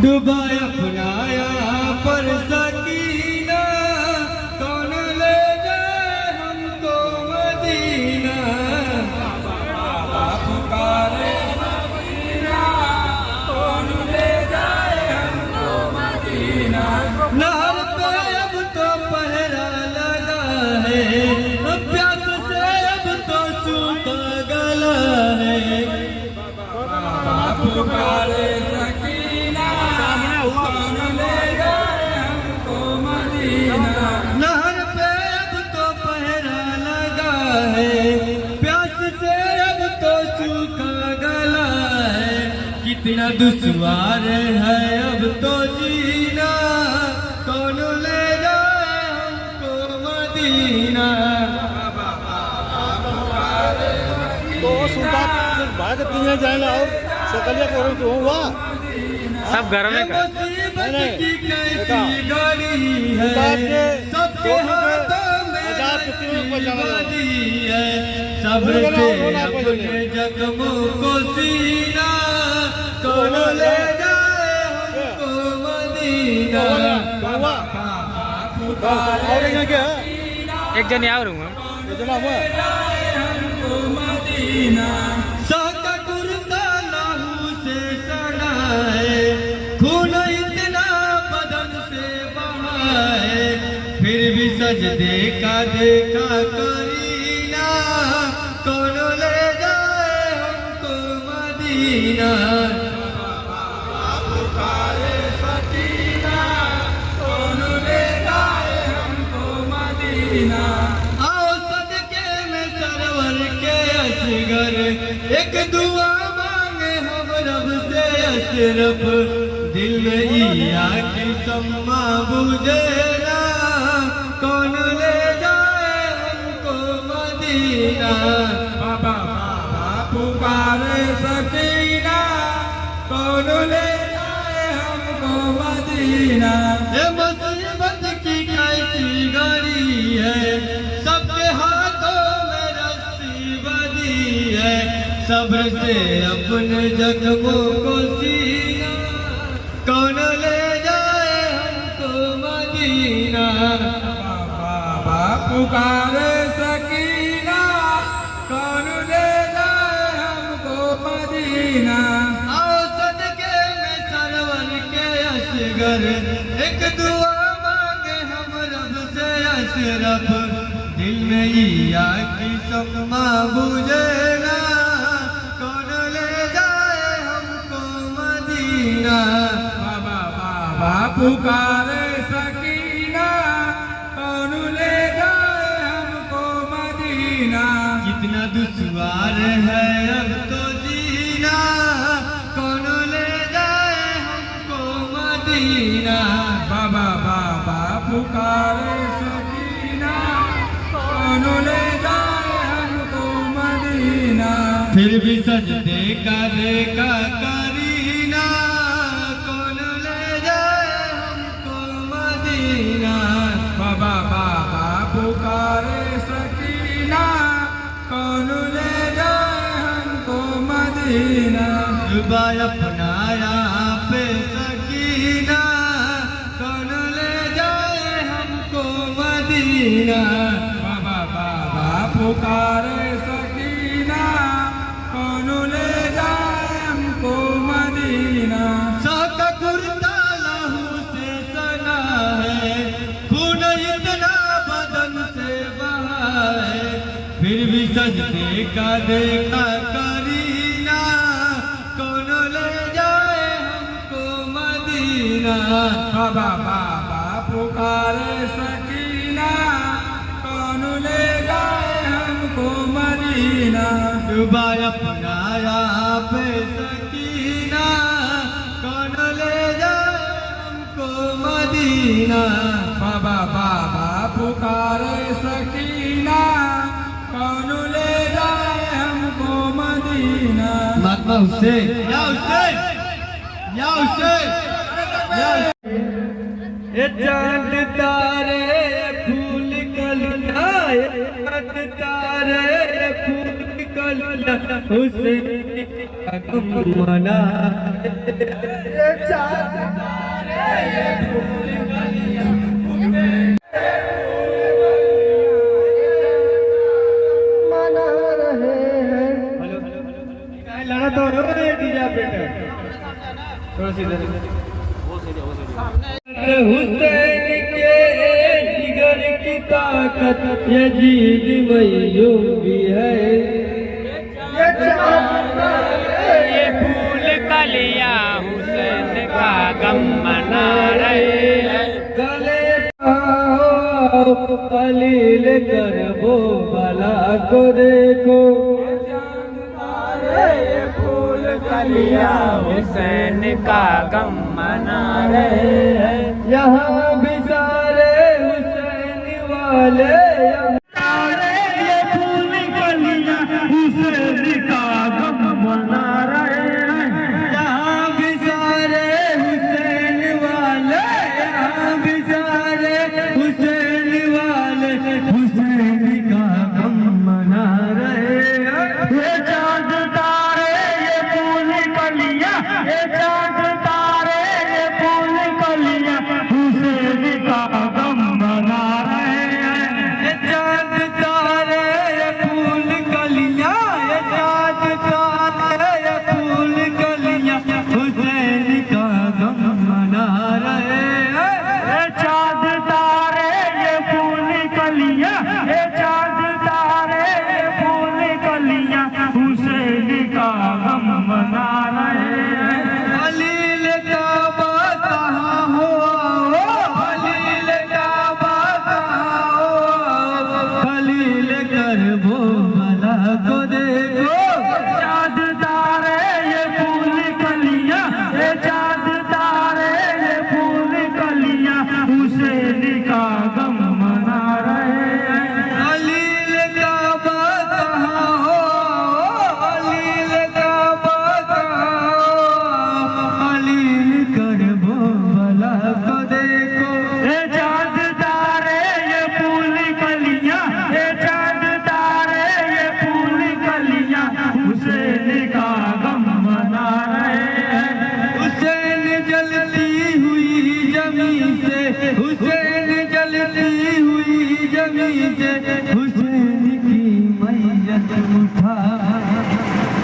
डुबाया अपनाया पर सकीना, कौन ले जाए हमको मदीना। पुकारे मदीना, कौन ले जाए हमको मदीना। नहर पे अब तो पहरा लगा है, प्यास से अब तो सूखा गला है। पुकारे सकीना, कौन ले जाए हमको मदीना। नहर पे अब तो पहरा लगा है, प्यास से अब तो सूखा गला है। कितना दुश्वार है अब तो जीना, कौन ले जाए हमको मदीना। तो सुनता भाग तीन जाए और सकलिया करो तो हुआ सब घर में का मुसीबत की कैसी गाड़ी है, सबके हाथों में वादी है। सब्र से अपने जख्मों को सीना, कौन ले जाए हमको मदीना। और क्या एक जन यहाँ रहूँगा साका कुर्ता लहू से सड़ा है, खून इतना बदन से बहा है। फिर भी सजदे का देखा करीना, कौन ले जाए हमको मदीना। पुकारे सकीना, कौन ले जाए हमको मदीना। आओ सदके में सरवर के असगर, एक दुआ मांगे हम रब से अशरफ। दिल में ईया की सम्मा बुझे ना, कौन ले जाए हमको मदीना। बाबा पुकारे सकीना, कौन ले जाए हमको मदीना। ये मुसीबत की कैसी घड़ी है, सबके हाथों में रस्सी बंधी है। सब्र से अपने जख्मों को सीना, कौन ले जाए हमको मदीना। बाबा पुकारे सकीना, कौन ले जाए हमको मदीना। आओ सदके में सरवर के असगर, एक दुआ मांगे हम रब से अशरफ। दिल में ईया की सम्मा बुझे ना, कौन ले जाए हमको मदीना। बाबा पुकारे सकीना, कौन ले जाए हमको मदीना। कितना दुश्वार है अब तो जीना, कौन ले जाए हमको मदीना। बाबा पुकारे सकीना, कौन ले जाए हमको मदीना। फिर भी सजदे का देखा करीना, कौन ले जाए हमको मदीना। बाबा पुकारे सकीना, कौन ले जाए हमको मदीना। डुबाया अपनाया पे सकीना, कौन ले जाए हमको मदीना। बाबा पुकारे सकीना, कौन ले जाए हमको मदीना। साका कुर्ता लहू से सना है, खून इतना बदन से बहा है। फिर भी सजदे का देखा करीना, कौन ले जाए हमको मदीना। बाबा पुकारे सकीना, कौन ले जाए हमको मदीना। डुबाया अपनाया पे सकीना, कौन ले जाए हमको मदीना। बाबा पुकारे सकीना, कौन ले जाए हमको मदीना। महात्मा हुसैन या हुसैन या हुसैन या चांद तारे फूल कलियाए, चांद तारे फूल कलिया हुसैन गम मना लड़ा तो डीजे ऑपरेटर थोड़ा सी इधर हुसैन के जिगर की ताकत यजीद मयूं भी है ये फूल कलियां हुसैन का गम मना रहे हैं। गले पाओ कलील कर वो भला को देखो कलियां हुसैन का गम मना रहे हैं। यहाँ भी सारे हुसैन वाले ये फूल कलियां हुसैन का गम मना रहे हैं। यहाँ भी सारे हुसैन वाले यहाँ भी सारे हुसैन वाले हुसैन का गम मना रहे हैं। ये चाँद तारे ये फूल कलियां ये चाँद तारे ये फूल कलियां हुसैन का गम मना रहे हैं। ये चाँद तारे ये फूल कलियां ये चाँद तारे ये फूल कलियां हुसैन का गम मना रहे हैं। ये चाँद तारे ये फूल कलियां ये चाँद तारे ये फूल कलियां हुसैन का गम मना रहे हैं। खलील काबा कहाँ हो खलील काबा कहाँ हो खलील कर वो भला को देखो। चाँद तारे ये फूल कलियां ये चाँद तारे ये फूल कलियां हुसैन का गम मना रहे हैं। खलील काबा कहाँ हो खलील काबा कहाँ हो खलील कर वो भला को देखो। ये चाँद तारे ये फूल कलियां ये चाँद तारे ये फूल कलियां हुसैन का गम मना रहे हैं। हुसैन जलती हुई जमी से हुसैन जलती हुई जमी से हुसैन की मैयत उठा।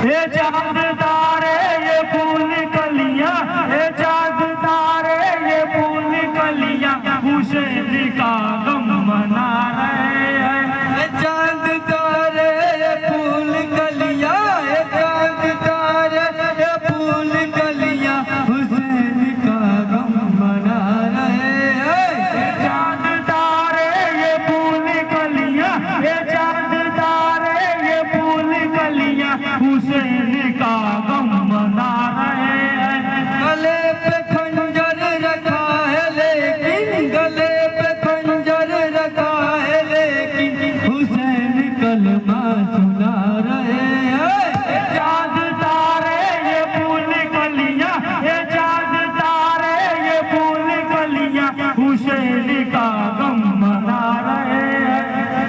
ये चाँद तारे ये फूल कलियां ये चाँद तारे ये फूल कलियां हुसैन का गम मना रहे हैं। ये चाँद तारे ये फूल कलियां ये चाँद तारे ये फूल कलियां हुसैन का गम मना रहे हैं। ये चाँद तारे ये फूल कलियां ये चाँद तारे ये फूल कलियां हुसैन का गम मना रहे हैं। गले पे खंजर रखा है लेकिन गले पे खंजर रखा है लेकिन हुसैन कलमा सुना रहे हैं। ये चाँद तारे ये फूल कलियां ये चाँद तारे ये फूल कलियां हुसैन का गम मना रहे हैं।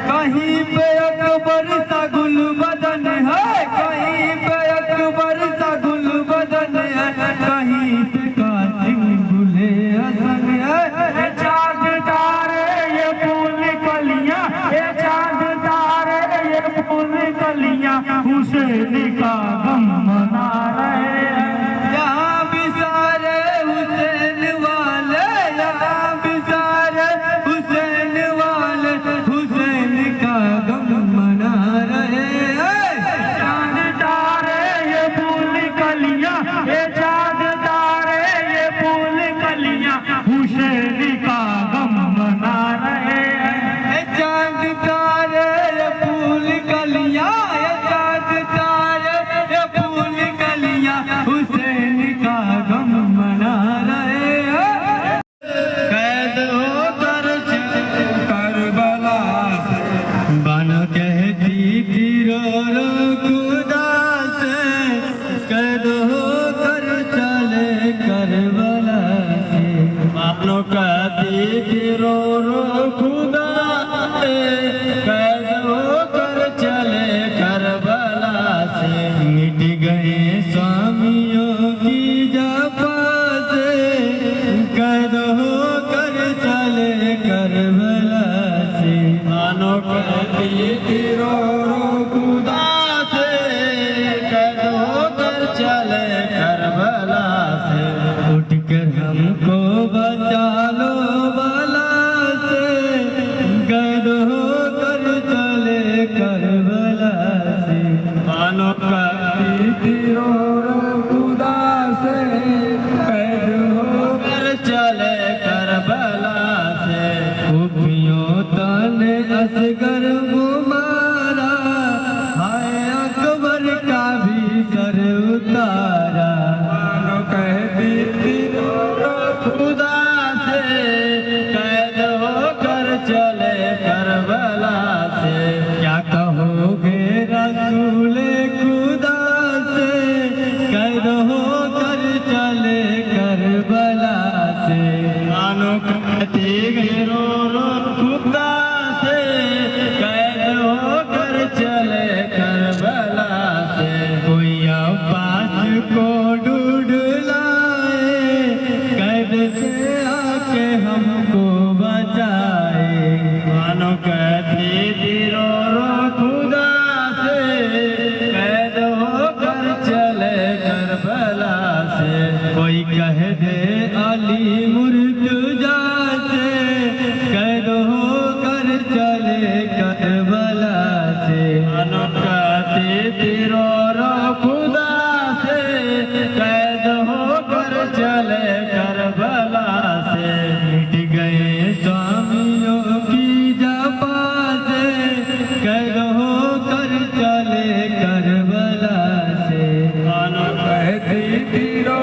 कहीं पे अकबर सा गुल बदन है कहीं पे अकबर सा गुल बदन है कहीं पे कासिम गुले हसन है। ये चाँद तारे ये फूल कलियां ये चाँद तारे ये फूल कलियां हुसैन का गम मना रहे हैं। यहाँ भी सारे हुसैन वाले यहाँ भी सारे हुसैन वाले हुसैन का गम मना रहे हैं। चाँद तारे ये फूल कलियां ये चाँद तारे ये फूल कलियां हुसैन का गम मना रहे हैं। ये चाँद तारे ये फूल कलियां ये चाँद तारे ये फूल कलियां हुसैन का गम मना रहे हैं। कैद होकर करबला से बन कहती थी रो रो खुदा से कैद होकर चले करबला से मानो कहती थी रो रो खुदा से कैद होकर चले करबला से मिट गए उठकर हमको बचा लो बला से, कैद होकर चले करबला से। मानो करती तीरों खुदा से, कैद होकर चले करबला से। खुफियों तने असगर गुमारा, हाय अकबर का भी सर उतारा। मानो कहती खुदा से, कैद होकर चले करबला से। क्या कहोगे रसूल खुदा से, कैद होकर चले करबला से। मानो कहती रो खुदा से, कैद होकर चले करबला से। कोई अब्बास को ढूंढ लाए, कैद से आके हमको बचाए। मानो कहती थी रो खुदा से, कैद होकर चले करबला से। कोई कह दे अली मुर्तजा से, कैद होकर चले करबला से। मानो कहती थी रो खुदा से, कैद होकर चले करबला से। मिट गए स्वामियों की जपा से, कैद होकर चले करबला से। मानो कहती थी रो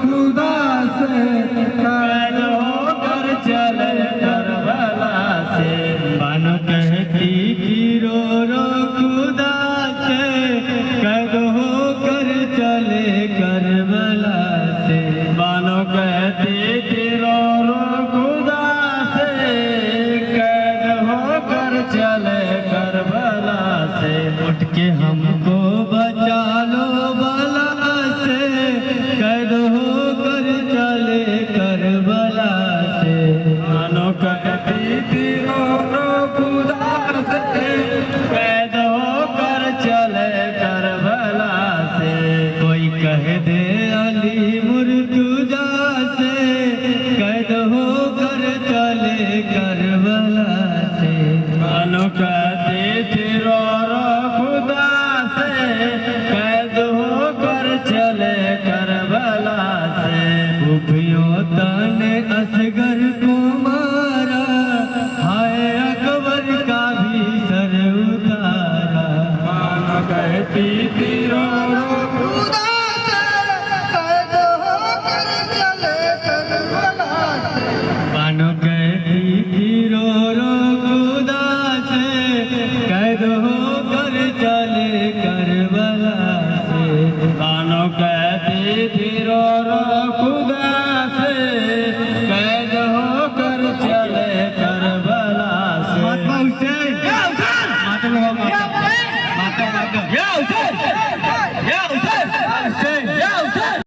खुदा से, कैद होकर चले करबला से। मानो कहती थी रो खुदा से, कैद होकर चले करबला से। मानो कहती थी रो खुदा से, कैद होकर चले करबला से। उठ के हमको बचा लो बला से, कैद होकर चले करबला से। मानो कहती थी रो खुदा से, कैद होकर चले करबला से। कोई कह दे अली मुर्तजा से, कैद होकर चले करबला से। मानो कहती थी रो खुदा से, कैद होकर चले करबला से। खुफियों तने असगर को मारा, हाय अकबर का भी सर उतारा। मानो कहती थी रो खुदा से, कैद होकर चले करबला से। मानो कहती थी रो खुदा से, कैद होकर चले करबला से। मानो कहती थी रो